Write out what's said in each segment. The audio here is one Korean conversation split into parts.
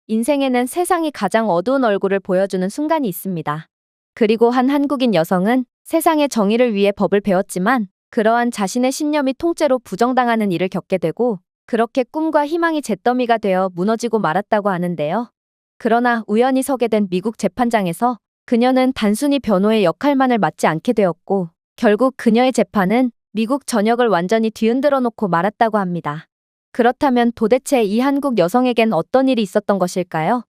인생에는 세상이 가장 어두운 얼굴을 보여주는 순간이 있습니다. 그리고 한 한국인 여성은 세상의 정의를 위해 법을 배웠지만 그러한 자신의 신념이 통째로 부정당하는 일을 겪게 되고 그렇게 꿈과 희망이 잿더미가 되어 무너지고 말았다고 하는데요. 그러나 우연히 서게 된 미국 재판장에서 그녀는 단순히 변호의 역할만을 맡지 않게 되었고 결국 그녀의 재판은 미국 전역을 완전히 뒤흔들어 놓고 말았다고 합니다. 그렇다면 도대체 이 한국 여성에겐 어떤 일이 있었던 것일까요?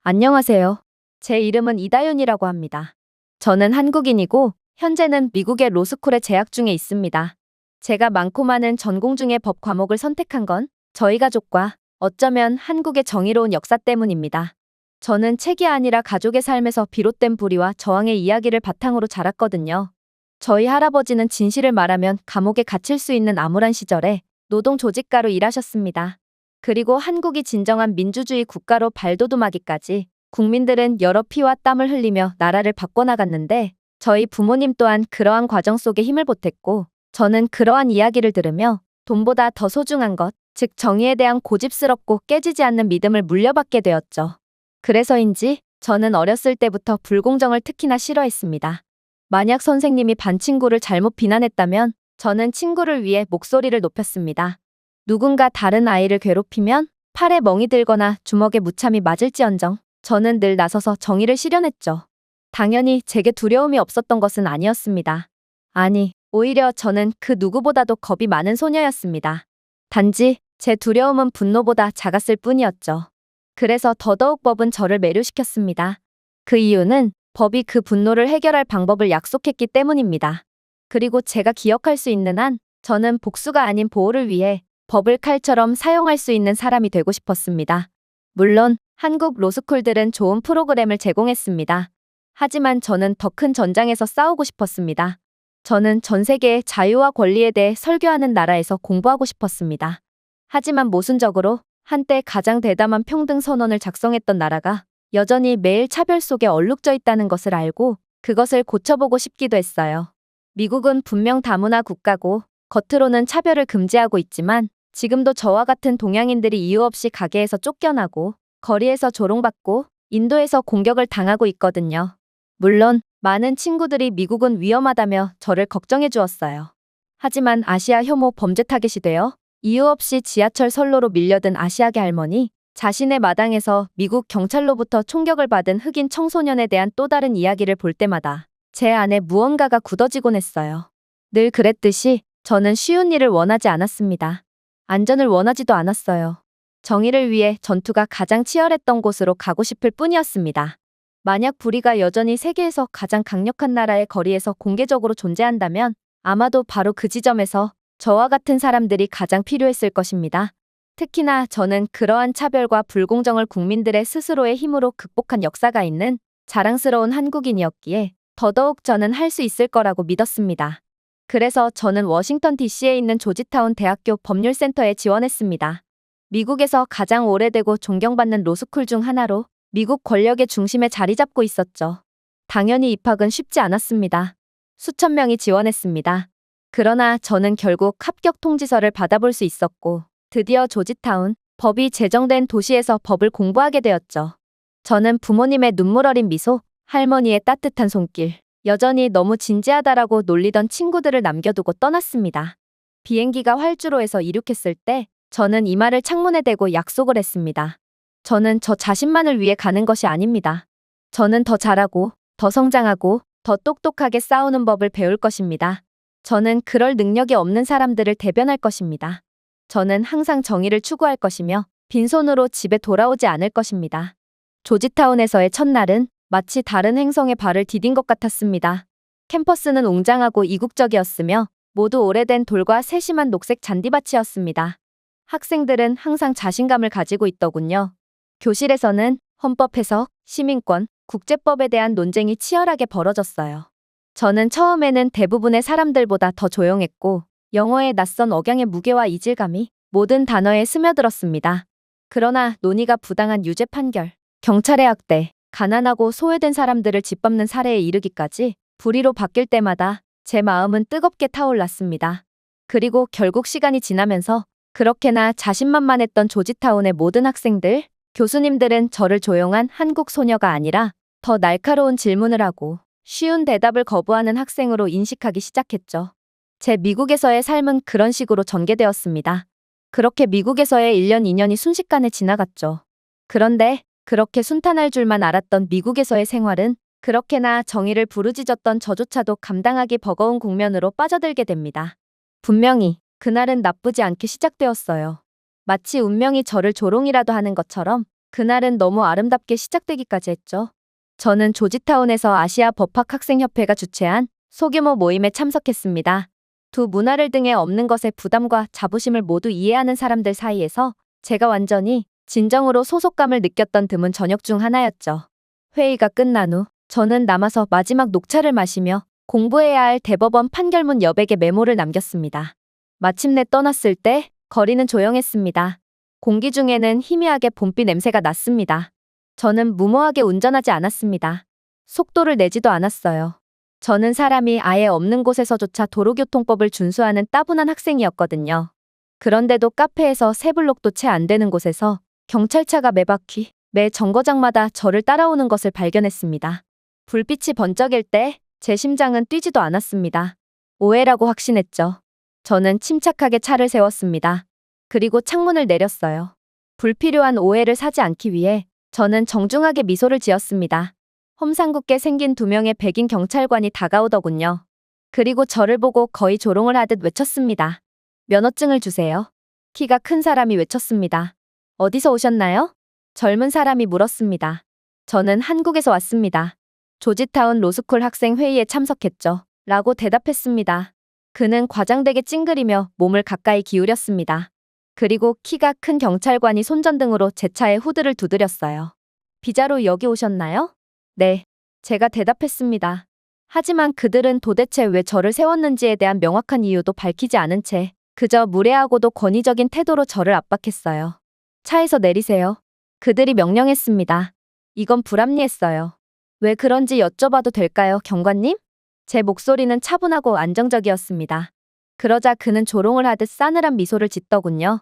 안녕하세요. 제 이름은 이다윤이라고 합니다. 저는 한국인이고 현재는 미국의 로스쿨에 재학 중에 있습니다. 제가 많고 많은 전공 중에 법 과목을 선택한 건 저희 가족과 어쩌면 한국의 정의로운 역사 때문입니다. 저는 책이 아니라 가족의 삶에서 비롯된 불의와 저항의 이야기를 바탕으로 자랐거든요. 저희 할아버지는 진실을 말하면 감옥에 갇힐 수 있는 암울한 시절에 노동조직가로 일하셨습니다. 그리고 한국이 진정한 민주주의 국가로 발돋움하기까지 국민들은 여러 피와 땀을 흘리며 나라를 바꿔나갔는데 저희 부모님 또한 그러한 과정 속에 힘을 보탰고 저는 그러한 이야기를 들으며 돈보다 더 소중한 것, 즉 정의에 대한 고집스럽고 깨지지 않는 믿음을 물려받게 되었죠. 그래서인지 저는 어렸을 때부터 불공정을 특히나 싫어했습니다. 만약 선생님이 반 친구를 잘못 비난했다면 저는 친구를 위해 목소리를 높였습니다. 누군가 다른 아이를 괴롭히면 팔에 멍이 들거나 주먹에 무참히 맞을지언정 저는 늘 나서서 정의를 실현했죠. 당연히 제게 두려움이 없었던 것은 아니었습니다. 아니, 오히려 저는 그 누구보다도 겁이 많은 소녀였습니다. 단지 제 두려움은 분노보다 작았을 뿐이었죠. 그래서 더더욱 법은 저를 매료시켰습니다. 그 이유는 법이 그 분노를 해결할 방법을 약속했기 때문입니다. 그리고 제가 기억할 수 있는 한 저는 복수가 아닌 보호를 위해 법을 칼처럼 사용할 수 있는 사람이 되고 싶었습니다. 물론 한국 로스쿨들은 좋은 프로그램을 제공했습니다. 하지만 저는 더 큰 전장에서 싸우고 싶었습니다. 저는 전 세계의 자유와 권리에 대해 설교하는 나라에서 공부하고 싶었습니다. 하지만 모순적으로 한때 가장 대담한 평등 선언을 작성했던 나라가 여전히 매일 차별 속에 얼룩져 있다는 것을 알고 그것을 고쳐보고 싶기도 했어요. 미국은 분명 다문화 국가고 겉으로는 차별을 금지하고 있지만 지금도 저와 같은 동양인들이 이유 없이 가게에서 쫓겨나고 거리에서 조롱받고 인도에서 공격을 당하고 있거든요. 물론 많은 친구들이 미국은 위험하다며 저를 걱정해 주었어요. 하지만 아시아 혐오 범죄 타겟이 되어 이유 없이 지하철 선로로 밀려든 아시아계 할머니, 자신의 마당에서 미국 경찰로부터 총격을 받은 흑인 청소년에 대한 또 다른 이야기를 볼 때마다 제 안에 무언가가 굳어지곤 했어요. 늘 그랬듯이 저는 쉬운 일을 원하지 않았습니다. 안전을 원하지도 않았어요. 정의를 위해 전투가 가장 치열했던 곳으로 가고 싶을 뿐이었습니다. 만약 불의가 여전히 세계에서 가장 강력한 나라의 거리에서 공개적으로 존재한다면 아마도 바로 그 지점에서 저와 같은 사람들이 가장 필요했을 것입니다. 특히나 저는 그러한 차별과 불공정을 국민들의 스스로의 힘으로 극복한 역사가 있는 자랑스러운 한국인이었기에 더더욱 저는 할 수 있을 거라고 믿었습니다. 그래서 저는 워싱턴 DC에 있는 조지타운 대학교 법률센터에 지원했습니다. 미국에서 가장 오래되고 존경받는 로스쿨 중 하나로 미국 권력의 중심에 자리 잡고 있었죠. 당연히 입학은 쉽지 않았습니다. 수천 명이 지원했습니다. 그러나 저는 결국 합격 통지서를 받아볼 수 있었고 드디어 조지타운, 법이 제정된 도시에서 법을 공부하게 되었죠. 저는 부모님의 눈물 어린 미소, 할머니의 따뜻한 손길, 여전히 너무 진지하다라고 놀리던 친구들을 남겨두고 떠났습니다. 비행기가 활주로에서 이륙했을 때 저는 이마를 창문에 대고 약속을 했습니다. 저는 저 자신만을 위해 가는 것이 아닙니다. 저는 더 잘하고, 더 성장하고, 더 똑똑하게 싸우는 법을 배울 것입니다. 저는 그럴 능력이 없는 사람들을 대변할 것입니다. 저는 항상 정의를 추구할 것이며 빈손으로 집에 돌아오지 않을 것입니다. 조지타운에서의 첫날은 마치 다른 행성에 발을 디딘 것 같았습니다. 캠퍼스는 웅장하고 이국적이었으며 모두 오래된 돌과 세심한 녹색 잔디밭이었습니다. 학생들은 항상 자신감을 가지고 있더군요. 교실에서는 헌법 해석, 시민권, 국제법에 대한 논쟁이 치열하게 벌어졌어요. 저는 처음에는 대부분의 사람들보다 더 조용했고 영어의 낯선 억양의 무게와 이질감이 모든 단어에 스며들었습니다. 그러나 논의가 부당한 유죄 판결, 경찰의 학대, 가난하고 소외된 사람들을 짓밟는 사례에 이르기까지 불의로 바뀔 때마다 제 마음은 뜨겁게 타올랐습니다. 그리고 결국 시간이 지나면서 그렇게나 자신만만했던 조지타운의 모든 학생들, 교수님들은 저를 조용한 한국 소녀가 아니라 더 날카로운 질문을 하고 쉬운 대답을 거부하는 학생으로 인식하기 시작했죠. 제 미국에서의 삶은 그런 식으로 전개되었습니다. 그렇게 미국에서의 1년, 2년이 순식간에 지나갔죠. 그런데 그렇게 순탄할 줄만 알았던 미국에서의 생활은 그렇게나 정의를 부르짖었던 저조차도 감당하기 버거운 국면으로 빠져들게 됩니다. 분명히 그날은 나쁘지 않게 시작되었어요. 마치 운명이 저를 조롱이라도 하는 것처럼 그날은 너무 아름답게 시작되기까지 했죠. 저는 조지타운에서 아시아 법학학생협회가 주최한 소규모 모임에 참석했습니다. 두 문화를 등에 업는 것의 부담과 자부심을 모두 이해하는 사람들 사이에서 제가 완전히 진정으로 소속감을 느꼈던 드문 저녁 중 하나였죠. 회의가 끝난 후 저는 남아서 마지막 녹차를 마시며 공부해야 할 대법원 판결문 여백에 메모를 남겼습니다. 마침내 떠났을 때 거리는 조용했습니다. 공기 중에는 희미하게 봄비 냄새가 났습니다. 저는 무모하게 운전하지 않았습니다. 속도를 내지도 않았어요. 저는 사람이 아예 없는 곳에서조차 도로교통법을 준수하는 따분한 학생이었거든요. 그런데도 카페에서 세 블록도 채 안 되는 곳에서 경찰차가 매 바퀴, 매 정거장마다 저를 따라오는 것을 발견했습니다. 불빛이 번쩍일 때 제 심장은 뛰지도 않았습니다. 오해라고 확신했죠. 저는 침착하게 차를 세웠습니다. 그리고 창문을 내렸어요. 불필요한 오해를 사지 않기 위해 저는 정중하게 미소를 지었습니다. 험상궂게 생긴 두 명의 백인 경찰관이 다가오더군요. 그리고 저를 보고 거의 조롱을 하듯 외쳤습니다. 면허증을 주세요. 키가 큰 사람이 외쳤습니다. 어디서 오셨나요? 젊은 사람이 물었습니다. 저는 한국에서 왔습니다. 조지타운 로스쿨 학생 회의에 참석했죠. 라고 대답했습니다. 그는 과장되게 찡그리며 몸을 가까이 기울였습니다. 그리고 키가 큰 경찰관이 손전등으로 제 차의 후드를 두드렸어요. 비자로 여기 오셨나요? 네. 제가 대답했습니다. 하지만 그들은 도대체 왜 저를 세웠는지에 대한 명확한 이유도 밝히지 않은 채 그저 무례하고도 권위적인 태도로 저를 압박했어요. 차에서 내리세요. 그들이 명령했습니다. 이건 불합리했어요. 왜 그런지 여쭤봐도 될까요, 경관님? 제 목소리는 차분하고 안정적이었습니다. 그러자 그는 조롱을 하듯 싸늘한 미소를 짓더군요.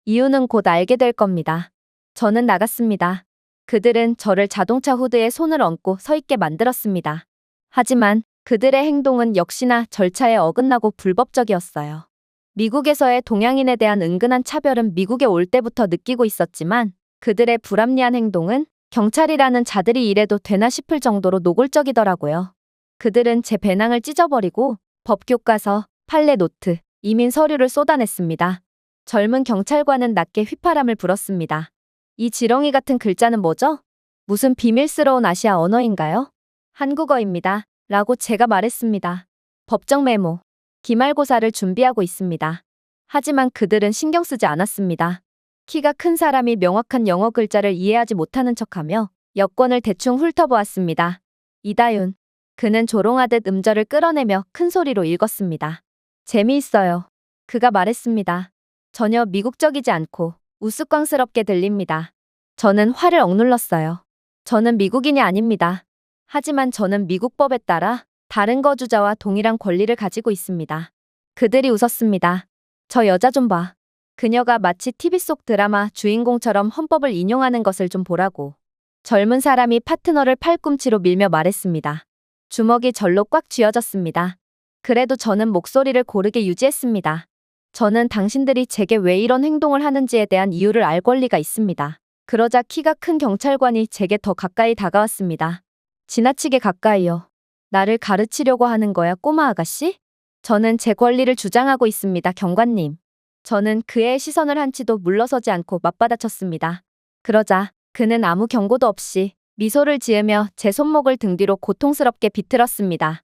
이유는 곧 알게 될 겁니다. 저는 나갔습니다. 그들은 저를 자동차 후드에 손을 얹고 서 있게 만들었습니다. 하지만 그들의 행동은 역시나 절차에 어긋나고 불법적이었어요. 미국에서의 동양인에 대한 은근한 차별은 미국에 올 때부터 느끼고 있었지만 그들의 불합리한 행동은 경찰이라는 자들이 이래도 되나 싶을 정도로 노골적이더라고요. 그들은 제 배낭을 찢어버리고 법교과서, 판례 노트, 이민 서류를 쏟아냈습니다. 젊은 경찰관은 낮게 휘파람을 불었습니다. 이 지렁이 같은 글자는 뭐죠? 무슨 비밀스러운 아시아 언어인가요? 한국어입니다. 라고 제가 말했습니다. 법정 메모. 기말고사를 준비하고 있습니다. 하지만 그들은 신경 쓰지 않았습니다. 키가 큰 사람이 명확한 영어 글자를 이해하지 못하는 척하며 여권을 대충 훑어보았습니다. 이다윤. 그는 조롱하듯 음절을 끌어내며 큰 소리로 읽었습니다. 재미있어요. 그가 말했습니다. 전혀 미국적이지 않고 우스꽝스럽게 들립니다. 저는 화를 억눌렀어요. 저는 미국인이 아닙니다. 하지만 저는 미국 법에 따라 다른 거주자와 동일한 권리를 가지고 있습니다. 그들이 웃었습니다. 저 여자 좀 봐. 그녀가 마치 TV 속 드라마 주인공처럼 헌법을 인용하는 것을 좀 보라고. 젊은 사람이 파트너를 팔꿈치로 밀며 말했습니다. 주먹이 절로 꽉 쥐어졌습니다. 그래도 저는 목소리를 고르게 유지했습니다. 저는 당신들이 제게 왜 이런 행동을 하는지에 대한 이유를 알 권리가 있습니다. 그러자 키가 큰 경찰관이 제게 더 가까이 다가왔습니다. 지나치게 가까이요. 나를 가르치려고 하는 거야, 꼬마 아가씨? 저는 제 권리를 주장하고 있습니다, 경관님. 저는 그의 시선을 한치도 물러서지 않고 맞받아쳤습니다. 그러자 그는 아무 경고도 없이 미소를 지으며 제 손목을 등 뒤로 고통스럽게 비틀었습니다.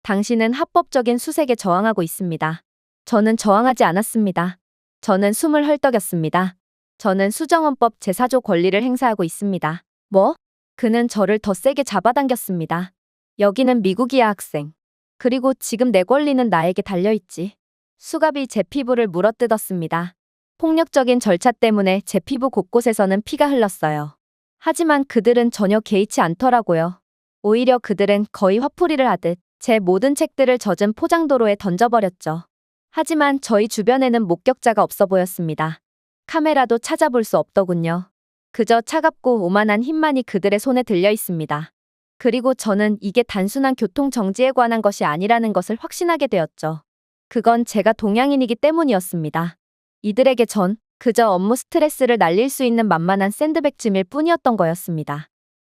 당신은 합법적인 수색에 저항하고 있습니다. 저는 저항하지 않았습니다. 저는 숨을 헐떡였습니다. 저는 수정헌법 제4조 권리를 행사하고 있습니다. 뭐? 그는 저를 더 세게 잡아당겼습니다. 여기는 미국이야, 학생. 그리고 지금 내 권리는 나에게 달려있지. 수갑이 제 피부를 물어뜯었습니다. 폭력적인 절차 때문에 제 피부 곳곳에서는 피가 흘렀어요. 하지만 그들은 전혀 개의치 않더라고요. 오히려 그들은 거의 화풀이를 하듯 제 모든 책들을 젖은 포장도로에 던져버렸죠. 하지만 저희 주변에는 목격자가 없어 보였습니다. 카메라도 찾아볼 수 없더군요. 그저 차갑고 오만한 힘만이 그들의 손에 들려 있습니다. 그리고 저는 이게 단순한 교통 정지에 관한 것이 아니라는 것을 확신하게 되었죠. 그건 제가 동양인이기 때문이었습니다. 이들에게 전 그저 업무 스트레스를 날릴 수 있는 만만한 샌드백쯤일 뿐이었던 거였습니다.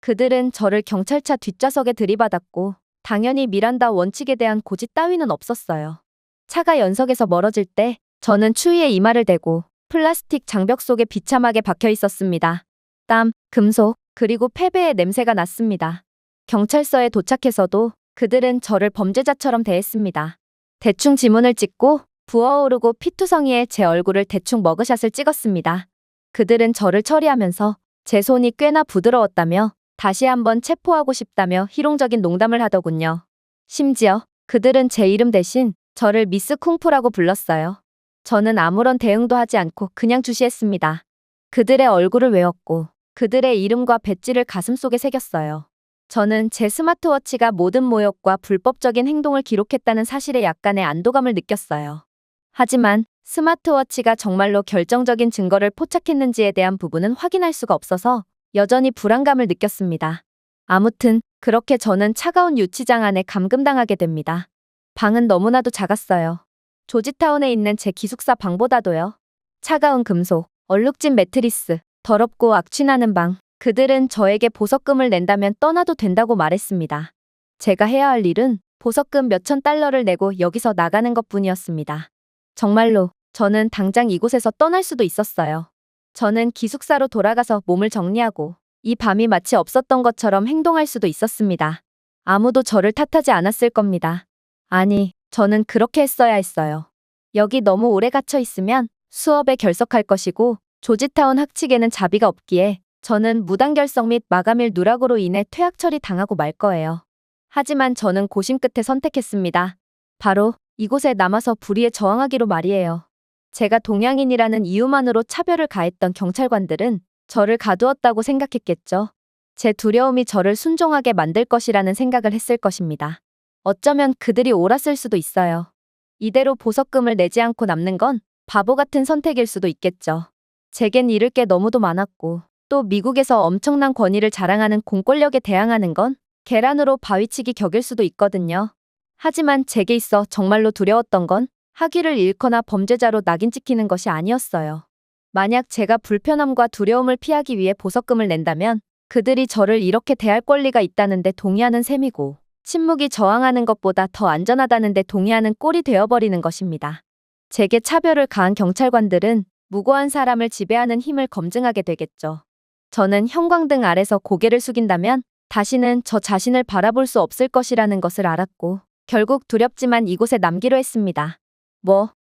그들은 저를 경찰차 뒷좌석에 들이받았고 당연히 미란다 원칙에 대한 고지 따위는 없었어요. 차가 연석에서 멀어질 때 저는 추위에 이마를 대고 플라스틱 장벽 속에 비참하게 박혀 있었습니다. 땀, 금속, 그리고 폐배의 냄새가 났습니다. 경찰서에 도착해서도 그들은 저를 범죄자처럼 대했습니다. 대충 지문을 찍고 부어오르고 피투성이에 제 얼굴을 대충 머그샷을 찍었습니다. 그들은 저를 처리하면서 제 손이 꽤나 부드러웠다며 다시 한번 체포하고 싶다며 희롱적인 농담을 하더군요. 심지어 그들은 제 이름 대신 저를 미스 쿵푸라고 불렀어요. 저는 아무런 대응도 하지 않고 그냥 주시했습니다. 그들의 얼굴을 외웠고 그들의 이름과 배지를 가슴속에 새겼어요. 저는 제 스마트워치가 모든 모욕과 불법적인 행동을 기록했다는 사실에 약간의 안도감을 느꼈어요. 하지만 스마트워치가 정말로 결정적인 증거를 포착했는지에 대한 부분은 확인할 수가 없어서 여전히 불안감을 느꼈습니다. 아무튼 그렇게 저는 차가운 유치장 안에 감금당하게 됩니다. 방은 너무나도 작았어요. 조지타운에 있는 제 기숙사 방보다도요. 차가운 금속, 얼룩진 매트리스, 더럽고 악취나는 방. 그들은 저에게 보석금을 낸다면 떠나도 된다고 말했습니다. 제가 해야 할 일은 보석금 몇천 달러를 내고 여기서 나가는 것뿐이었습니다. 정말로 저는 당장 이곳에서 떠날 수도 있었어요. 저는 기숙사로 돌아가서 몸을 정리하고 이 밤이 마치 없었던 것처럼 행동할 수도 있었습니다. 아무도 저를 탓하지 않았을 겁니다. 아니, 저는 그렇게 했어야 했어요. 여기 너무 오래 갇혀 있으면 수업에 결석할 것이고 조지타운 학칙에는 자비가 없기에 저는 무단결석 및 마감일 누락으로 인해 퇴학 처리 당하고 말 거예요. 하지만 저는 고심 끝에 선택했습니다. 바로 이곳에 남아서 불의에 저항하기로 말이에요. 제가 동양인이라는 이유만으로 차별을 가했던 경찰관들은 저를 가두었다고 생각했겠죠. 제 두려움이 저를 순종하게 만들 것이라는 생각을 했을 것입니다. 어쩌면 그들이 옳았을 수도 있어요. 이대로 보석금을 내지 않고 남는 건 바보 같은 선택일 수도 있겠죠. 제겐 잃을 게 너무도 많았고 또 미국에서 엄청난 권위를 자랑하는 공권력에 대항하는 건 계란으로 바위치기 격일 수도 있거든요. 하지만 제게 있어 정말로 두려웠던 건 학위를 잃거나 범죄자로 낙인 찍히는 것이 아니었어요. 만약 제가 불편함과 두려움을 피하기 위해 보석금을 낸다면 그들이 저를 이렇게 대할 권리가 있다는데 동의하는 셈이고 침묵이 저항하는 것보다 더 안전하다는데 동의하는 꼴이 되어버리는 것입니다. 제게 차별을 가한 경찰관들은 무고한 사람을 지배하는 힘을 검증하게 되겠죠. 저는 형광등 아래서 고개를 숙인다면 다시는 저 자신을 바라볼 수 없을 것이라는 것을 알았고 결국 두렵지만 이곳에 남기로 했습니다.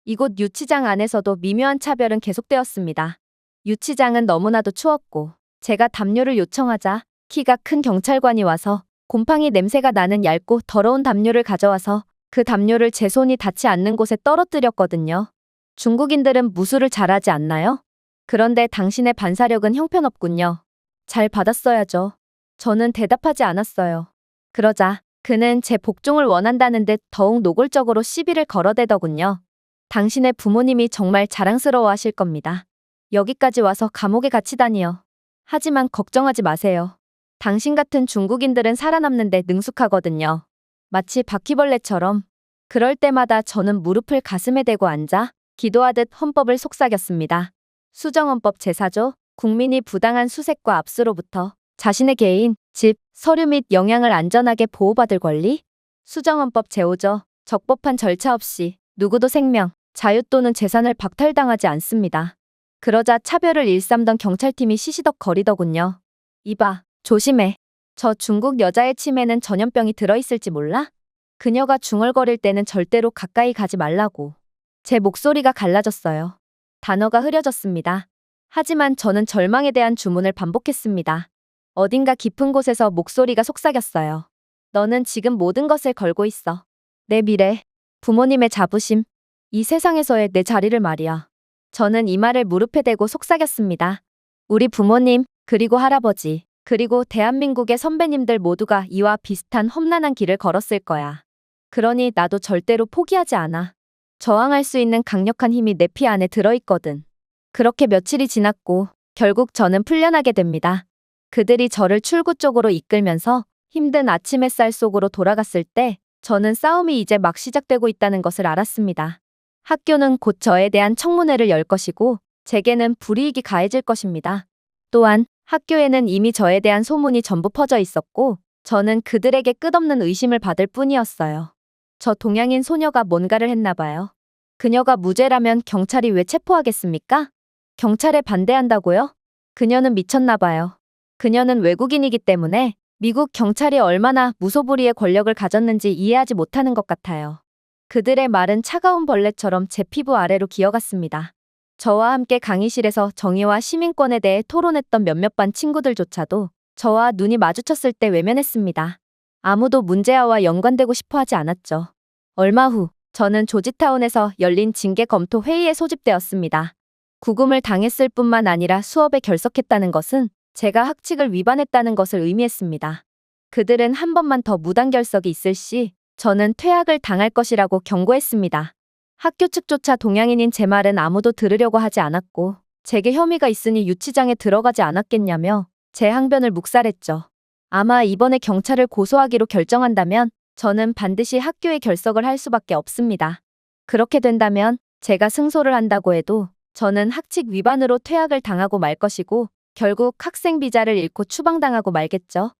이곳 유치장 안에서도 미묘한 차별은 계속되었습니다. 유치장은 너무나도 추웠고 제가 담요를 요청하자 키가 큰 경찰관이 와서 곰팡이 냄새가 나는 얇고 더러운 담요를 가져와서 그 담요를 제 손이 닿지 않는 곳에 떨어뜨렸거든요. 중국인들은 무술을 잘하지 않나요? 그런데 당신의 반사력은 형편없군요. 잘 받았어야죠. 저는 대답하지 않았어요. 그러자 그는 제 복종을 원한다는 듯 더욱 노골적으로 시비를 걸어대더군요. 당신의 부모님이 정말 자랑스러워하실 겁니다. 여기까지 와서 감옥에 갇히다니요. 하지만 걱정하지 마세요. 당신 같은 중국인들은 살아남는데 능숙하거든요. 마치 바퀴벌레처럼. 그럴 때마다 저는 무릎을 가슴에 대고 앉아 기도하듯 헌법을 속삭였습니다. 수정헌법 제4조, 국민이 부당한 수색과 압수로부터 자신의 개인, 집, 서류 및 영향을 안전하게 보호받을 권리. 수정헌법 제5조, 적법한 절차 없이 누구도 생명, 자유 또는 재산을 박탈당하지 않습니다. 그러자 차별을 일삼던 경찰팀이 시시덕거리더군요. 이봐, 조심해. 저 중국 여자의 침에는 전염병이 들어있을지 몰라? 그녀가 중얼거릴 때는 절대로 가까이 가지 말라고. 제 목소리가 갈라졌어요. 단어가 흐려졌습니다. 하지만 저는 절망에 대한 주문을 반복했습니다. 어딘가 깊은 곳에서 목소리가 속삭였어요. 너는 지금 모든 것을 걸고 있어. 내 미래, 부모님의 자부심, 이 세상에서의 내 자리를 말이야. 저는 이 말을 무릎에 대고 속삭였습니다. 우리 부모님, 그리고 할아버지, 그리고 대한민국의 선배님들 모두가 이와 비슷한 험난한 길을 걸었을 거야. 그러니 나도 절대로 포기하지 않아. 저항할 수 있는 강력한 힘이 내 피 안에 들어있거든. 그렇게 며칠이 지났고 결국 저는 풀려나게 됩니다. 그들이 저를 출구 쪽으로 이끌면서 힘든 아침 햇살 속으로 돌아갔을 때 저는 싸움이 이제 막 시작되고 있다는 것을 알았습니다. 학교는 곧 저에 대한 청문회를 열 것이고 제게는 불이익이 가해질 것입니다. 또한 학교에는 이미 저에 대한 소문이 전부 퍼져 있었고 저는 그들에게 끝없는 의심을 받을 뿐이었어요. 저 동양인 소녀가 뭔가를 했나 봐요. 그녀가 무죄라면 경찰이 왜 체포하겠습니까? 경찰에 반대한다고요? 그녀는 미쳤나 봐요. 그녀는 외국인이기 때문에 미국 경찰이 얼마나 무소불위의 권력을 가졌는지 이해하지 못하는 것 같아요. 그들의 말은 차가운 벌레처럼 제 피부 아래로 기어갔습니다. 저와 함께 강의실에서 정의와 시민권에 대해 토론했던 몇몇 반 친구들조차도 저와 눈이 마주쳤을 때 외면했습니다. 아무도 문제아와 연관되고 싶어 하지 않았죠. 얼마 후 저는 조지타운에서 열린 징계 검토 회의에 소집되었습니다. 구금을 당했을 뿐만 아니라 수업에 결석했다는 것은 제가 학칙을 위반했다는 것을 의미했습니다. 그들은 한 번만 더 무단 결석이 있을 시 저는 퇴학을 당할 것이라고 경고했습니다. 학교 측조차 동양인인 제 말은 아무도 들으려고 하지 않았고 제게 혐의가 있으니 유치장에 들어가지 않았겠냐며 제 항변을 묵살했죠. 아마 이번에 경찰을 고소하기로 결정한다면 저는 반드시 학교에 결석을 할 수밖에 없습니다. 그렇게 된다면 제가 승소를 한다고 해도 저는 학칙 위반으로 퇴학을 당하고 말 것이고 결국 학생 비자를 잃고 추방당하고 말겠죠.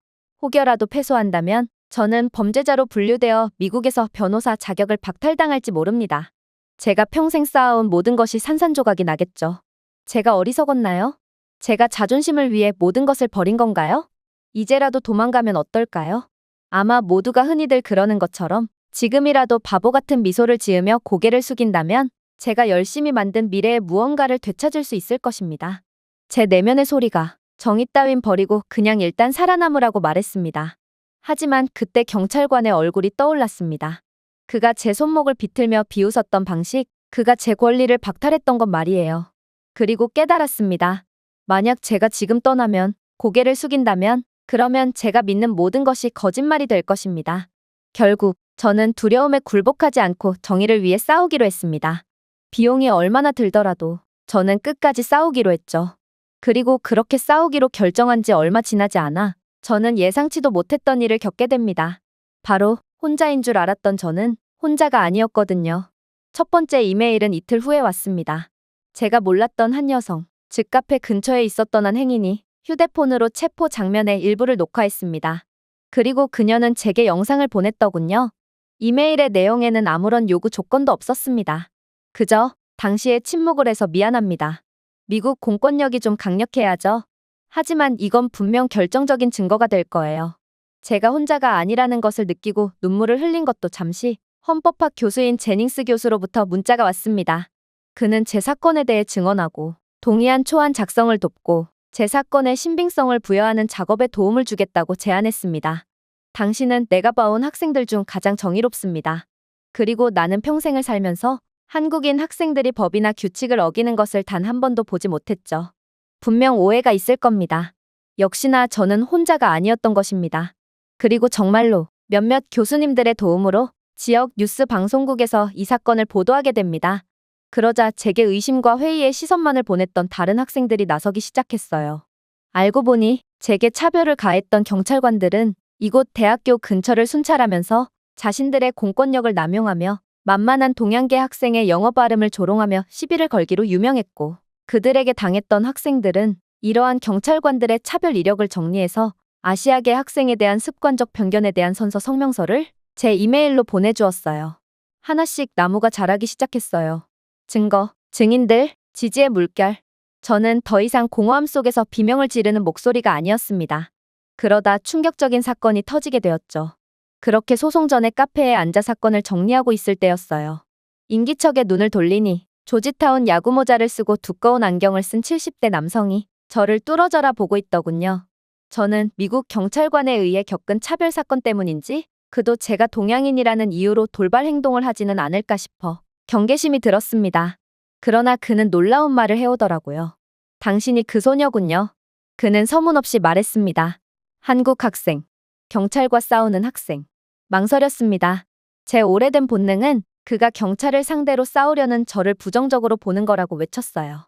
혹여라도 패소한다면 저는 범죄자로 분류되어 미국에서 변호사 자격을 박탈당할지 모릅니다. 제가 평생 쌓아온 모든 것이 산산조각이 나겠죠. 제가 어리석었나요? 제가 자존심을 위해 모든 것을 버린 건가요? 이제라도 도망가면 어떨까요? 아마 모두가 흔히들 그러는 것처럼 지금이라도 바보 같은 미소를 지으며 고개를 숙인다면 제가 열심히 만든 미래의 무언가를 되찾을 수 있을 것입니다. 제 내면의 소리가 정의 따윈 버리고 그냥 일단 살아남으라고 말했습니다. 하지만 그때 경찰관의 얼굴이 떠올랐습니다. 그가 제 손목을 비틀며 비웃었던 방식, 그가 제 권리를 박탈했던 것 말이에요. 그리고 깨달았습니다. 만약 제가 지금 떠나면, 고개를 숙인다면, 그러면 제가 믿는 모든 것이 거짓말이 될 것입니다. 결국 저는 두려움에 굴복하지 않고 정의를 위해 싸우기로 했습니다. 비용이 얼마나 들더라도 저는 끝까지 싸우기로 했죠. 그리고 그렇게 싸우기로 결정한 지 얼마 지나지 않아 저는 예상치도 못했던 일을 겪게 됩니다. 바로 혼자인 줄 알았던 저는 혼자가 아니었거든요. 첫 번째 이메일은 이틀 후에 왔습니다. 제가 몰랐던 한 여성, 즉 카페 근처에 있었던 한 행인이 휴대폰으로 체포 장면의 일부를 녹화했습니다. 그리고 그녀는 제게 영상을 보냈더군요. 이메일의 내용에는 아무런 요구 조건도 없었습니다. 그저 당시에 침묵을 해서 미안합니다. 미국 공권력이 좀 강력해야죠. 하지만 이건 분명 결정적인 증거가 될 거예요. 제가 혼자가 아니라는 것을 느끼고 눈물을 흘린 것도 잠시 헌법학 교수인 제닝스 교수로부터 문자가 왔습니다. 그는 제 사건에 대해 증언하고 동의안 초안 작성을 돕고 제 사건의 신빙성을 부여하는 작업에 도움을 주겠다고 제안했습니다. 당신은 내가 봐온 학생들 중 가장 정의롭습니다. 그리고 나는 평생을 살면서 한국인 학생들이 법이나 규칙을 어기는 것을 단 한 번도 보지 못했죠. 분명 오해가 있을 겁니다. 역시나 저는 혼자가 아니었던 것입니다. 그리고 정말로 몇몇 교수님들의 도움으로 지역 뉴스 방송국에서 이 사건을 보도하게 됩니다. 그러자 제게 의심과 회의의 시선만을 보냈던 다른 학생들이 나서기 시작했어요. 알고 보니 제게 차별을 가했던 경찰관들은 이곳 대학교 근처를 순찰하면서 자신들의 공권력을 남용하며 만만한 동양계 학생의 영어 발음을 조롱하며 시비를 걸기로 유명했고 그들에게 당했던 학생들은 이러한 경찰관들의 차별 이력을 정리해서 아시아계 학생에 대한 습관적 편견에 대한 선서 성명서를 제 이메일로 보내주었어요. 하나씩 나무가 자라기 시작했어요. 증거, 증인들, 지지의 물결. 저는 더 이상 공허함 속에서 비명을 지르는 목소리가 아니었습니다. 그러다 충격적인 사건이 터지게 되었죠. 그렇게 소송 전에 카페에 앉아 사건을 정리하고 있을 때였어요. 인기척에 눈을 돌리니 조지타운 야구 모자를 쓰고 두꺼운 안경을 쓴 70대 남성이 저를 뚫어져라 보고 있더군요. 저는 미국 경찰관에 의해 겪은 차별 사건 때문인지 그도 제가 동양인이라는 이유로 돌발 행동을 하지는 않을까 싶어 경계심이 들었습니다. 그러나 그는 놀라운 말을 해오더라고요. 당신이 그 소녀군요. 그는 서문없이 말했습니다. 한국 학생, 경찰과 싸우는 학생. 망설였습니다. 제 오래된 본능은 그가 경찰을 상대로 싸우려는 저를 부정적으로 보는 거라고 외쳤어요.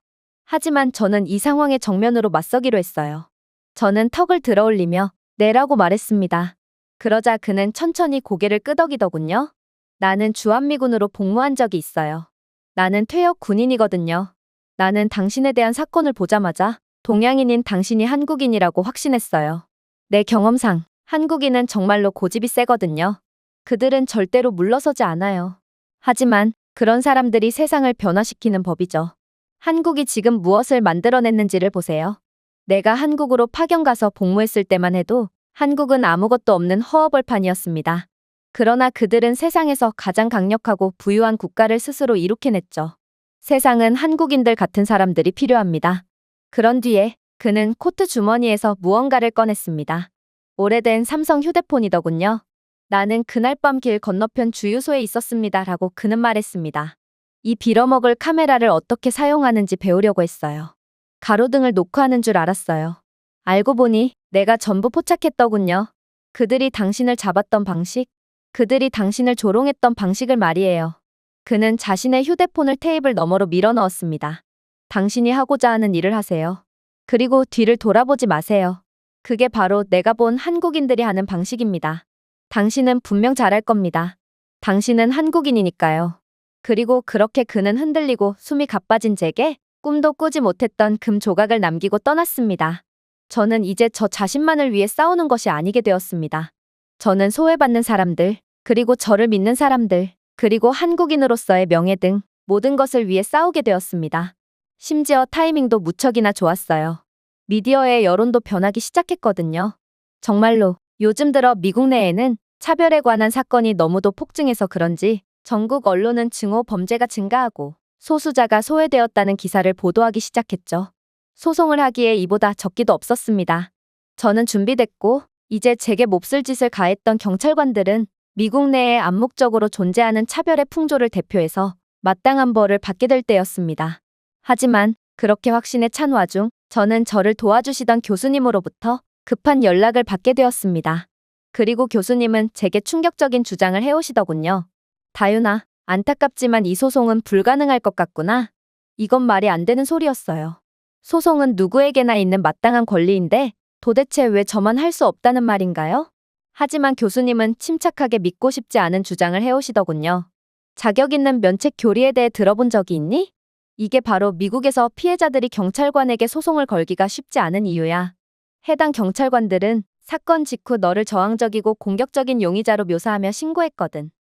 하지만 저는 이 상황에 정면으로 맞서기로 했어요. 저는 턱을 들어올리며 네라고 말했습니다. 그러자 그는 천천히 고개를 끄덕이더군요. 나는 주한미군으로 복무한 적이 있어요. 나는 퇴역 군인이거든요. 나는 당신에 대한 사건을 보자마자 동양인인 당신이 한국인이라고 확신했어요. 내 경험상 한국인은 정말로 고집이 세거든요. 그들은 절대로 물러서지 않아요. 하지만 그런 사람들이 세상을 변화시키는 법이죠. 한국이 지금 무엇을 만들어냈는지를 보세요. 내가 한국으로 파견 가서 복무했을 때만 해도 한국은 아무것도 없는 허허벌판이었습니다. 그러나 그들은 세상에서 가장 강력하고 부유한 국가를 스스로 이룩해냈죠. 세상은 한국인들 같은 사람들이 필요합니다. 그런 뒤에 그는 코트 주머니에서 무언가를 꺼냈습니다. 오래된 삼성 휴대폰이더군요. 나는 그날 밤 길 건너편 주유소에 있었습니다. 라고 그는 말했습니다. 이 빌어먹을 카메라를 어떻게 사용하는지 배우려고 했어요. 가로등을 녹화하는 줄 알았어요. 알고 보니 내가 전부 포착했더군요. 그들이 당신을 잡았던 방식, 그들이 당신을 조롱했던 방식을 말이에요. 그는 자신의 휴대폰을 테이블 너머로 밀어 넣었습니다. 당신이 하고자 하는 일을 하세요. 그리고 뒤를 돌아보지 마세요. 그게 바로 내가 본 한국인들이 하는 방식입니다. 당신은 분명 잘할 겁니다. 당신은 한국인이니까요. 그리고 그렇게 그는 흔들리고 숨이 가빠진 제게 꿈도 꾸지 못했던 금 조각을 남기고 떠났습니다. 저는 이제 저 자신만을 위해 싸우는 것이 아니게 되었습니다. 저는 소외받는 사람들, 그리고 저를 믿는 사람들, 그리고 한국인으로서의 명예 등 모든 것을 위해 싸우게 되었습니다. 심지어 타이밍도 무척이나 좋았어요. 미디어의 여론도 변하기 시작했거든요. 정말로 요즘 들어 미국 내에는 차별에 관한 사건이 너무도 폭증해서 그런지 전국 언론은 증오 범죄가 증가하고 소수자가 소외되었다는 기사를 보도하기 시작했죠. 소송을 하기에 이보다 적기도 없었습니다. 저는 준비됐고 이제 제게 몹쓸 짓을 가했던 경찰관들은 미국 내에 암묵적으로 존재하는 차별의 풍조를 대표해서 마땅한 벌을 받게 될 때였습니다. 하지만 그렇게 확신에 찬 와중 저는 저를 도와주시던 교수님으로부터 급한 연락을 받게 되었습니다. 그리고 교수님은 제게 충격적인 주장을 해오시더군요. 다윤아, 안타깝지만 이 소송은 불가능할 것 같구나. 이건 말이 안 되는 소리였어요. 소송은 누구에게나 있는 마땅한 권리인데 도대체 왜 저만 할 수 없다는 말인가요? 하지만 교수님은 침착하게 믿고 싶지 않은 주장을 해오시더군요. 자격 있는 면책 교리에 대해 들어본 적이 있니? 이게 바로 미국에서 피해자들이 경찰관에게 소송을 걸기가 쉽지 않은 이유야. 해당 경찰관들은 사건 직후 너를 저항적이고 공격적인 용의자로 묘사하며 신고했거든.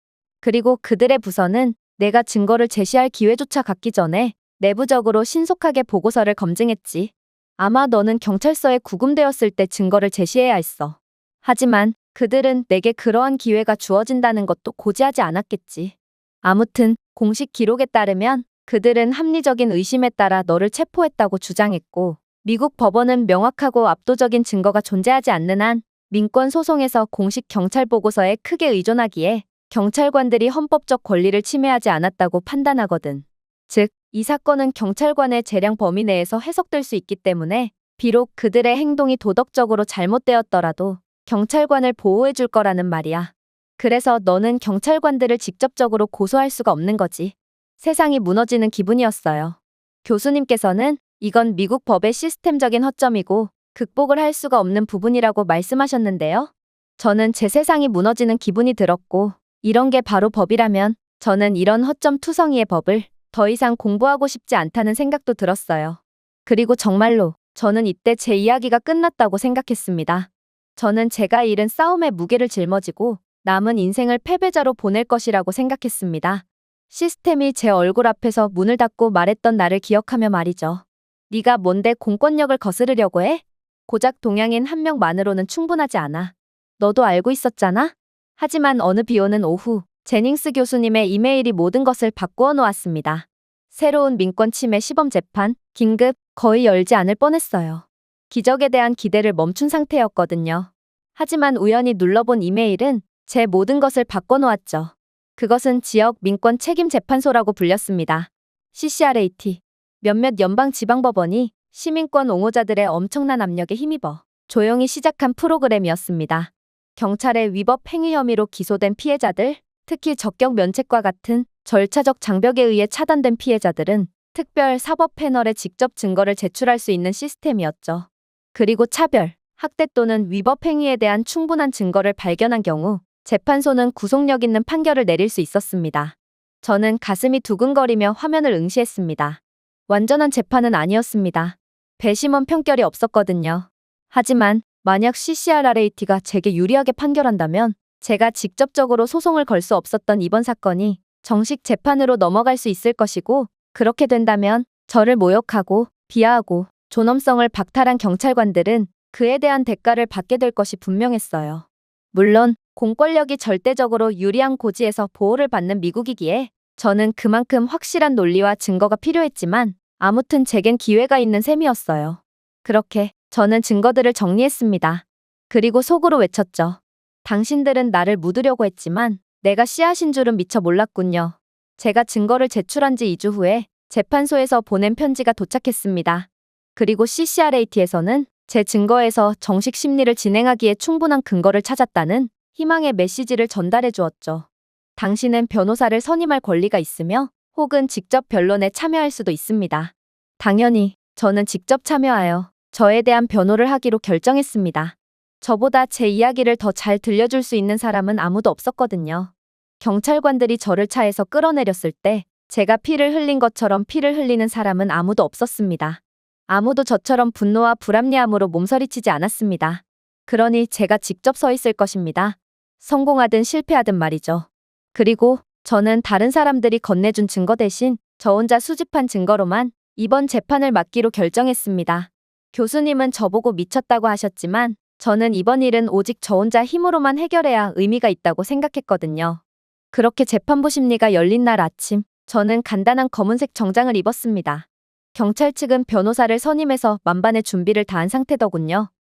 그리고 그들의 부서는 내가 증거를 제시할 기회조차 갖기 전에 내부적으로 신속하게 보고서를 검증했지. 아마 너는 경찰서에 구금되었을 때 증거를 제시해야 했어. 하지만 그들은 내게 그러한 기회가 주어진다는 것도 고지하지 않았겠지. 아무튼 공식 기록에 따르면 그들은 합리적인 의심에 따라 너를 체포했다고 주장했고 미국 법원은 명확하고 압도적인 증거가 존재하지 않는 한 민권 소송에서 공식 경찰 보고서에 크게 의존하기에 경찰관들이 헌법적 권리를 침해하지 않았다고 판단하거든. 즉, 이 사건은 경찰관의 재량 범위 내에서 해석될 수 있기 때문에 비록 그들의 행동이 도덕적으로 잘못되었더라도 경찰관을 보호해 줄 거라는 말이야. 그래서 너는 경찰관들을 직접적으로 고소할 수가 없는 거지. 세상이 무너지는 기분이었어요. 교수님께서는 이건 미국 법의 시스템적인 허점이고 극복을 할 수가 없는 부분이라고 말씀하셨는데요. 저는 제 세상이 무너지는 기분이 들었고 이런 게 바로 법이라면 저는 이런 허점 투성이의 법을 더 이상 공부하고 싶지 않다는 생각도 들었어요. 그리고 정말로 저는 이때 제 이야기가 끝났다고 생각했습니다. 저는 제가 잃은 싸움의 무게를 짊어지고 남은 인생을 패배자로 보낼 것이라고 생각했습니다. 시스템이 제 얼굴 앞에서 문을 닫고 말했던 나를 기억하며 말이죠. 네가 뭔데 공권력을 거스르려고 해? 고작 동양인 한 명만으로는 충분하지 않아. 너도 알고 있었잖아? 하지만 어느 비 오는 오후 제닝스 교수님의 이메일이 모든 것을 바꾸어 놓았습니다. 새로운 민권 침해 시범 재판, 긴급, 거의 열지 않을 뻔했어요. 기적에 대한 기대를 멈춘 상태였거든요. 하지만 우연히 눌러본 이메일은 제 모든 것을 바꿔놓았죠. 그것은 지역 민권 책임 재판소라고 불렸습니다. CCRAT. 몇몇 연방지방법원이 시민권 옹호자들의 엄청난 압력에 힘입어 조용히 시작한 프로그램이었습니다. 경찰의 위법 행위 혐의로 기소된 피해자들, 특히 적격 면책과 같은 절차적 장벽에 의해 차단된 피해자들은 특별 사법 패널에 직접 증거를 제출할 수 있는 시스템이었죠. 그리고 차별, 학대 또는 위법 행위에 대한 충분한 증거를 발견한 경우 재판소는 구속력 있는 판결을 내릴 수 있었습니다. 저는 가슴이 두근거리며 화면을 응시했습니다. 완전한 재판은 아니었습니다. 배심원 평결이 없었거든요. 하지만 만약 CCRRAT가 제게 유리하게 판결한다면 제가 직접적으로 소송을 걸 수 없었던 이번 사건이 정식 재판으로 넘어갈 수 있을 것이고, 그렇게 된다면 저를 모욕하고 비하하고 존엄성을 박탈한 경찰관들은 그에 대한 대가를 받게 될 것이 분명했어요. 물론 공권력이 절대적으로 유리한 고지에서 보호를 받는 미국이기에 저는 그만큼 확실한 논리와 증거가 필요했지만 아무튼 제겐 기회가 있는 셈이었어요. 그렇게 저는 증거들을 정리했습니다. 그리고 속으로 외쳤죠. 당신들은 나를 묻으려고 했지만 내가 씨앗인 줄은 미처 몰랐군요. 제가 증거를 제출한 지 2주 후에 재판소에서 보낸 편지가 도착했습니다. 그리고 CCRAT에서는 제 증거에서 정식 심리를 진행하기에 충분한 근거를 찾았다는 희망의 메시지를 전달해 주었죠. 당신은 변호사를 선임할 권리가 있으며 혹은 직접 변론에 참여할 수도 있습니다. 당연히 저는 직접 참여하여 저에 대한 변호를 하기로 결정했습니다. 저보다 제 이야기를 더 잘 들려줄 수 있는 사람은 아무도 없었거든요. 경찰관들이 저를 차에서 끌어내렸을 때 제가 피를 흘린 것처럼 피를 흘리는 사람은 아무도 없었습니다. 아무도 저처럼 분노와 불합리함으로 몸서리치지 않았습니다. 그러니 제가 직접 서 있을 것입니다. 성공하든 실패하든 말이죠. 그리고 저는 다른 사람들이 건네준 증거 대신 저 혼자 수집한 증거로만 이번 재판을 맡기로 결정했습니다. 교수님은 저보고 미쳤다고 하셨지만 저는 이번 일은 오직 저 혼자 힘으로만 해결해야 의미가 있다고 생각했거든요. 그렇게 재판부 심리가 열린 날 아침, 저는 간단한 검은색 정장을 입었습니다. 경찰 측은 변호사를 선임해서 만반의 준비를 다한 상태더군요.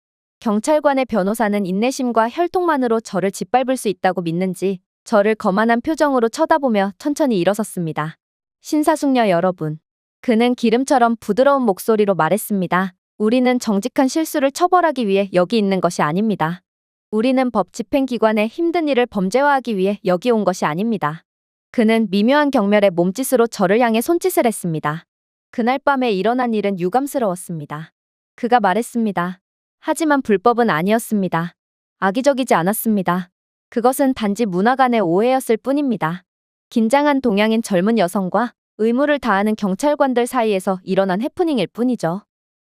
경찰관의 변호사는 인내심과 혈통만으로 저를 짓밟을 수 있다고 믿는지 저를 거만한 표정으로 쳐다보며 천천히 일어섰습니다. 신사숙녀 여러분. 그는 기름처럼 부드러운 목소리로 말했습니다. 우리는 정직한 실수를 처벌하기 위해 여기 있는 것이 아닙니다. 우리는 법 집행기관의 힘든 일을 범죄화하기 위해 여기 온 것이 아닙니다. 그는 미묘한 경멸의 몸짓으로 저를 향해 손짓을 했습니다. 그날 밤에 일어난 일은 유감스러웠습니다. 그가 말했습니다. 하지만 불법은 아니었습니다. 악의적이지 않았습니다. 그것은 단지 문화 간의 오해였을 뿐입니다. 긴장한 동양인 젊은 여성과 의무를 다하는 경찰관들 사이에서 일어난 해프닝일 뿐이죠.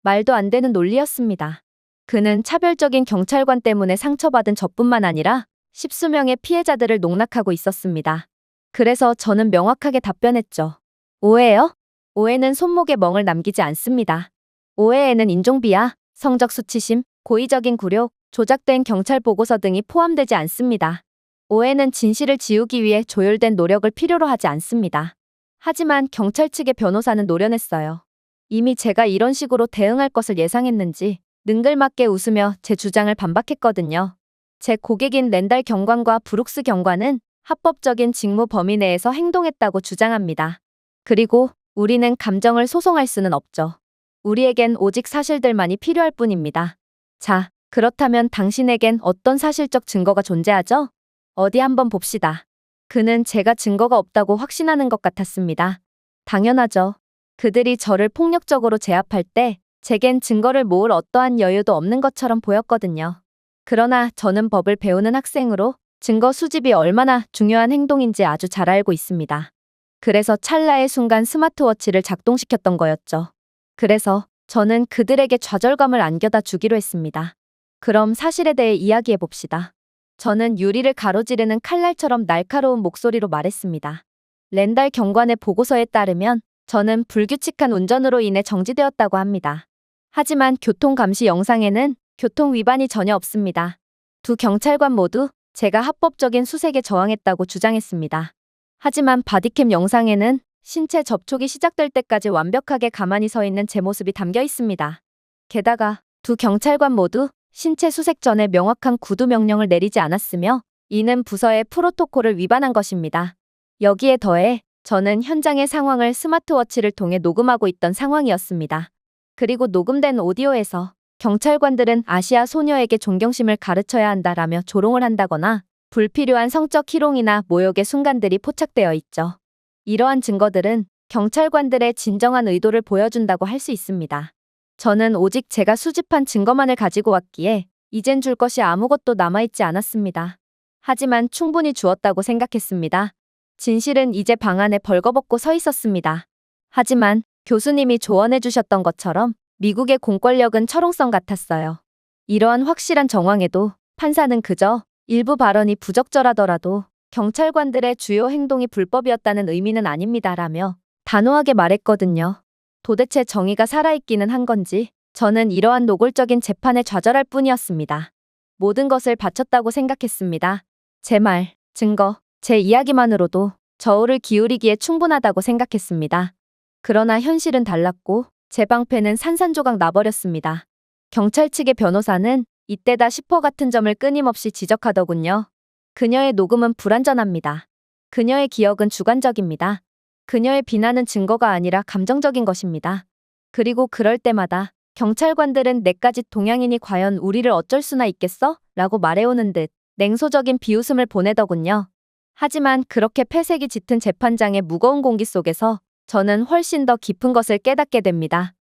말도 안 되는 논리였습니다. 그는 차별적인 경찰관 때문에 상처받은 저뿐만 아니라 십수명의 피해자들을 농락하고 있었습니다. 그래서 저는 명확하게 답변했죠. 오해요? 오해는 손목에 멍을 남기지 않습니다. 오해에는 인종비하, 성적 수치심, 고의적인 굴욕, 조작된 경찰 보고서 등이 포함되지 않습니다. 오해는 진실을 지우기 위해 조율된 노력을 필요로 하지 않습니다. 하지만 경찰 측의 변호사는 노련했어요. 이미 제가 이런 식으로 대응할 것을 예상했는지 능글맞게 웃으며 제 주장을 반박했거든요. 제 고객인 랜달 경관과 브룩스 경관은 합법적인 직무 범위 내에서 행동했다고 주장합니다. 그리고 우리는 감정을 소송할 수는 없죠. 우리에겐 오직 사실들만이 필요할 뿐입니다. 자, 그렇다면 당신에겐 어떤 사실적 증거가 존재하죠? 어디 한번 봅시다. 그는 제가 증거가 없다고 확신하는 것 같았습니다. 당연하죠. 그들이 저를 폭력적으로 제압할 때 제겐 증거를 모을 어떠한 여유도 없는 것처럼 보였거든요. 그러나 저는 법을 배우는 학생으로 증거 수집이 얼마나 중요한 행동인지 아주 잘 알고 있습니다. 그래서 찰나의 순간 스마트워치를 작동시켰던 거였죠. 그래서 저는 그들에게 좌절감을 안겨다 주기로 했습니다. 그럼 사실에 대해 이야기해 봅시다. 저는 유리를 가로지르는 칼날처럼 날카로운 목소리로 말했습니다. 랜달 경관의 보고서에 따르면 저는 불규칙한 운전으로 인해 정지되었다고 합니다. 하지만 교통감시 영상에는 교통 위반이 전혀 없습니다. 두 경찰관 모두 제가 합법적인 수색에 저항했다고 주장했습니다. 하지만 바디캠 영상에는 신체 접촉이 시작될 때까지 완벽하게 가만히 서 있는 제 모습이 담겨 있습니다. 게다가 두 경찰관 모두 신체 수색 전에 명확한 구두 명령을 내리지 않았으며 이는 부서의 프로토콜을 위반한 것입니다. 여기에 더해 저는 현장의 상황을 스마트워치를 통해 녹음하고 있던 상황이었습니다. 그리고 녹음된 오디오에서 경찰관들은 아시아 소녀에게 존경심을 가르쳐야 한다라며 조롱을 한다거나 불필요한 성적 희롱이나 모욕의 순간들이 포착되어 있죠. 이러한 증거들은 경찰관들의 진정한 의도를 보여준다고 할 수 있습니다. 저는 오직 제가 수집한 증거만을 가지고 왔기에 이젠 줄 것이 아무것도 남아있지 않았습니다. 하지만 충분히 주었다고 생각했습니다. 진실은 이제 방 안에 벌거벗고 서 있었습니다. 하지만 교수님이 조언해 주셨던 것처럼 미국의 공권력은 철옹성 같았어요. 이러한 확실한 정황에도 판사는 그저 일부 발언이 부적절하더라도 경찰관들의 주요 행동이 불법이었다는 의미는 아닙니다라며 단호하게 말했거든요. 도대체 정의가 살아있기는 한 건지 저는 이러한 노골적인 재판에 좌절할 뿐이었습니다. 모든 것을 바쳤다고 생각했습니다. 제 말, 증거, 제 이야기만으로도 저울을 기울이기에 충분하다고 생각했습니다. 그러나 현실은 달랐고 제 방패는 산산조각 나버렸습니다. 경찰 측의 변호사는 이때다 싶어 같은 점을 끊임없이 지적하더군요. 그녀의 녹음은 불완전합니다. 그녀의 기억은 주관적입니다. 그녀의 비난은 증거가 아니라 감정적인 것입니다. 그리고 그럴 때마다 경찰관들은 내까지 동양인이 과연 우리를 어쩔 수나 있겠어? 라고 말해오는 듯 냉소적인 비웃음을 보내더군요. 하지만 그렇게 폐색이 짙은 재판장의 무거운 공기 속에서 저는 훨씬 더 깊은 것을 깨닫게 됩니다.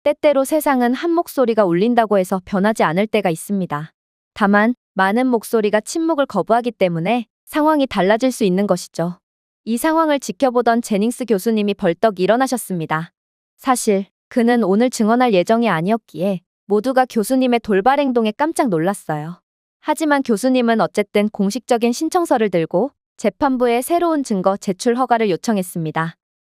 때때로 세상은 한 목소리가 울린다고 해서 변하지 않을 때가 있습니다. 다만 많은 목소리가 침묵을 거부하기 때문에 상황이 달라질 수 있는 것이죠. 이 상황을 지켜보던 제닝스 교수님이 벌떡 일어나셨습니다. 사실 그는 오늘 증언할 예정이 아니었기에 모두가 교수님의 돌발 행동에 깜짝 놀랐어요. 하지만 교수님은 어쨌든 공식적인 신청서를 들고 재판부에 새로운 증거 제출 허가를 요청했습니다.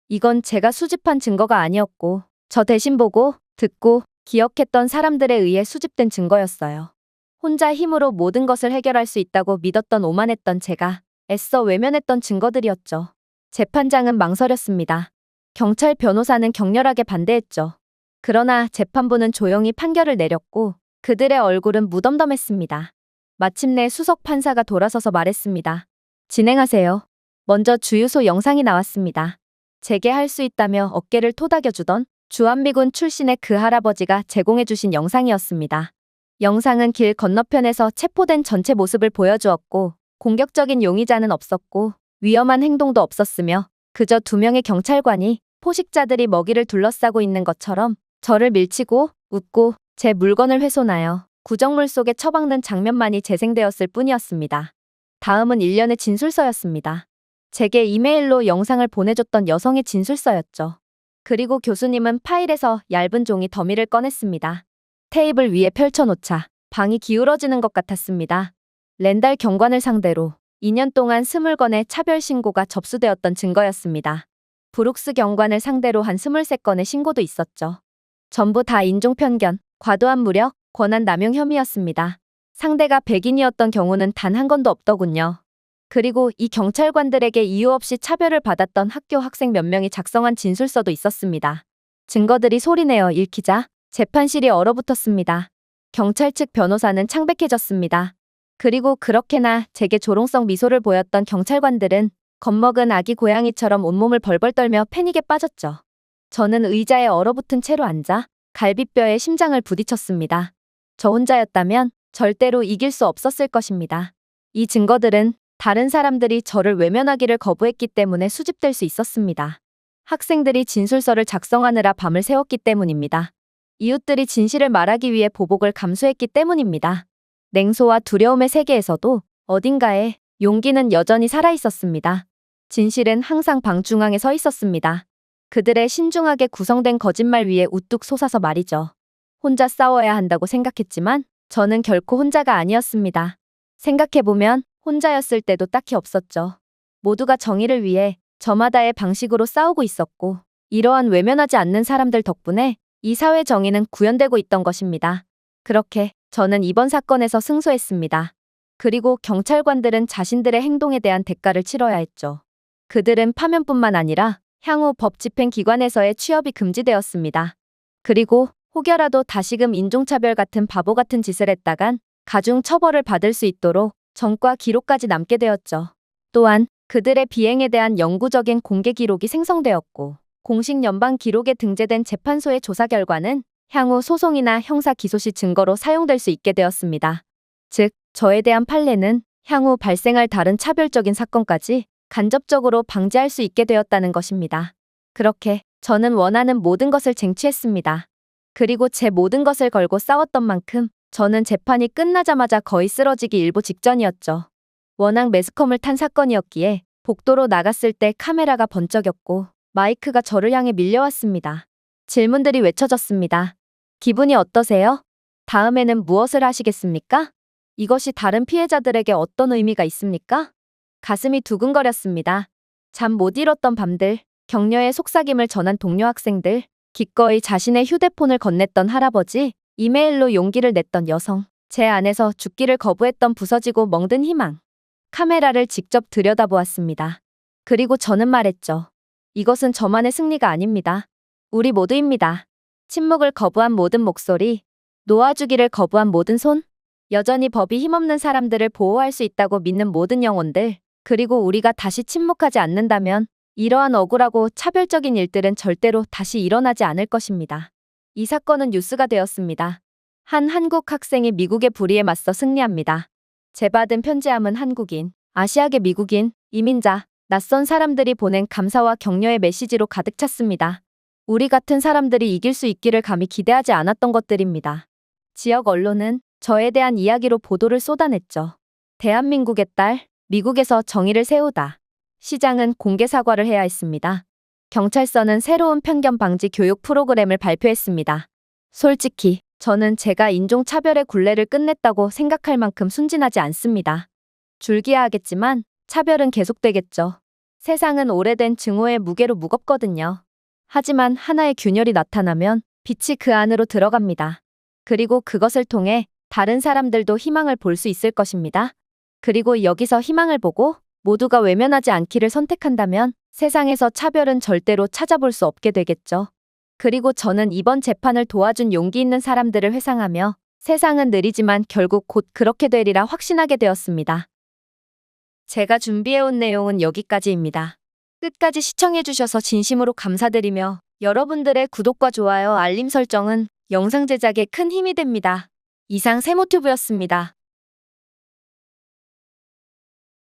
이건 제가 수집한 증거가 아니었고 저 대신 보고, 듣고, 기억했던 사람들에 의해 수집된 증거였어요. 혼자 힘으로 모든 것을 해결할 수 있다고 믿었던 오만했던 제가 애써 외면했던 증거들이었죠. 재판장은 망설였습니다. 경찰 변호사는 격렬하게 반대했죠. 그러나 재판부는 조용히 판결을 내렸고 그들의 얼굴은 무덤덤했습니다. 마침내 수석 판사가 돌아서서 말했습니다. 진행하세요. 먼저 주유소 영상이 나왔습니다. 제게 할 수 있다며 어깨를 토닥여주던 주한미군 출신의 그 할아버지가 제공해주신 영상이었습니다. 영상은 길 건너편에서 체포된 전체 모습을 보여주었고 공격적인 용의자는 없었고 위험한 행동도 없었으며 그저 2명의 경찰관이 포식자들이 먹이를 둘러싸고 있는 것처럼 저를 밀치고 웃고 제 물건을 훼손하여 구정물 속에 처박는 장면만이 재생되었을 뿐이었습니다. 다음은 일련의 진술서였습니다. 제게 이메일로 영상을 보내줬던 여성의 진술서였죠. 그리고 교수님은 파일에서 얇은 종이 더미를 꺼냈습니다. 테이블 위에 펼쳐놓자 방이 기울어지는 것 같았습니다. 렌달 경관을 상대로 2년 동안 20건의 차별 신고가 접수되었던 증거였습니다. 브룩스 경관을 상대로 한 23건의 신고도 있었죠. 전부 다 인종편견, 과도한 무력, 권한 남용 혐의였습니다. 상대가 백인이었던 경우는 단 한 건도 없더군요. 그리고 이 경찰관들에게 이유 없이 차별을 받았던 학교 학생 몇 명이 작성한 진술서도 있었습니다. 증거들이 소리내어 읽히자 재판실이 얼어붙었습니다. 경찰 측 변호사는 창백해졌습니다. 그리고 그렇게나 제게 조롱성 미소를 보였던 경찰관들은 겁먹은 아기 고양이처럼 온몸을 벌벌 떨며 패닉에 빠졌죠. 저는 의자에 얼어붙은 채로 앉아 갈비뼈에 심장을 부딪혔습니다. 저 혼자였다면 절대로 이길 수 없었을 것입니다. 이 증거들은 다른 사람들이 저를 외면하기를 거부했기 때문에 수집될 수 있었습니다. 학생들이 진술서를 작성하느라 밤을 새웠기 때문입니다. 이웃들이 진실을 말하기 위해 보복을 감수했기 때문입니다. 냉소와 두려움의 세계에서도 어딘가에 용기는 여전히 살아있었습니다. 진실은 항상 방중앙에 서 있었습니다. 그들의 신중하게 구성된 거짓말 위에 우뚝 솟아서 말이죠. 혼자 싸워야 한다고 생각했지만 저는 결코 혼자가 아니었습니다. 생각해보면 혼자였을 때도 딱히 없었죠. 모두가 정의를 위해 저마다의 방식으로 싸우고 있었고 이러한 외면하지 않는 사람들 덕분에 이 사회 정의는 구현되고 있던 것입니다. 그렇게 저는 이번 사건에서 승소했습니다. 그리고 경찰관들은 자신들의 행동에 대한 대가를 치러야 했죠. 그들은 파면뿐만 아니라 향후 법 집행기관에서의 취업이 금지되었습니다. 그리고 혹여라도 다시금 인종차별 같은 바보 같은 짓을 했다간 가중 처벌을 받을 수 있도록 전과 기록까지 남게 되었죠. 또한 그들의 비행에 대한 영구적인 공개 기록이 생성되었고 공식 연방 기록에 등재된 재판소의 조사 결과는 향후 소송이나 형사 기소 시 증거로 사용될 수 있게 되었습니다. 즉, 저에 대한 판례는 향후 발생할 다른 차별적인 사건까지 간접적으로 방지할 수 있게 되었다는 것입니다. 그렇게 저는 원하는 모든 것을 쟁취했습니다. 그리고 제 모든 것을 걸고 싸웠던 만큼 저는 재판이 끝나자마자 거의 쓰러지기 일보 직전이었죠. 워낙 매스컴을 탄 사건이었기에 복도로 나갔을 때 카메라가 번쩍였고 마이크가 저를 향해 밀려왔습니다. 질문들이 외쳐졌습니다. 기분이 어떠세요? 다음에는 무엇을 하시겠습니까? 이것이 다른 피해자들에게 어떤 의미가 있습니까? 가슴이 두근거렸습니다. 잠 못 이뤘던 밤들, 격려의 속삭임을 전한 동료 학생들, 기꺼이 자신의 휴대폰을 건넸던 할아버지, 이메일로 용기를 냈던 여성, 제 안에서 죽기를 거부했던 부서지고 멍든 희망. 카메라를 직접 들여다보았습니다. 그리고 저는 말했죠. 이것은 저만의 승리가 아닙니다. 우리 모두입니다. 침묵을 거부한 모든 목소리, 놓아주기를 거부한 모든 손, 여전히 법이 힘없는 사람들을 보호할 수 있다고 믿는 모든 영혼들, 그리고 우리가 다시 침묵하지 않는다면 이러한 억울하고 차별적인 일들은 절대로 다시 일어나지 않을 것입니다. 이 사건은 뉴스가 되었습니다. 한 한국 학생이 미국의 불의에 맞서 승리합니다. 재받은 편지함은 한국인, 아시아계 미국인, 이민자, 낯선 사람들이 보낸 감사와 격려의 메시지로 가득 찼습니다. 우리 같은 사람들이 이길 수 있기를 감히 기대하지 않았던 것들입니다. 지역 언론은 저에 대한 이야기로 보도를 쏟아냈죠. 대한민국의 딸, 미국에서 정의를 세우다. 시장은 공개 사과를 해야 했습니다. 경찰서는 새로운 편견 방지 교육 프로그램을 발표했습니다. 솔직히 저는 제가 인종차별의 굴레를 끝냈다고 생각할 만큼 순진하지 않습니다. 줄기야하겠지만 차별은 계속되겠죠. 세상은 오래된 증오의 무게로 무겁거든요. 하지만 하나의 균열이 나타나면 빛이 그 안으로 들어갑니다. 그리고 그것을 통해 다른 사람들도 희망을 볼 수 있을 것입니다. 그리고 여기서 희망을 보고 모두가 외면하지 않기를 선택한다면 세상에서 차별은 절대로 찾아볼 수 없게 되겠죠. 그리고 저는 이번 재판을 도와준 용기 있는 사람들을 회상하며 세상은 느리지만 결국 곧 그렇게 되리라 확신하게 되었습니다. 제가 준비해온 내용은 여기까지입니다. 끝까지 시청해주셔서 진심으로 감사드리며 여러분들의 구독과 좋아요, 알림 설정은 영상 제작에 큰 힘이 됩니다. 이상 세모튜브였습니다.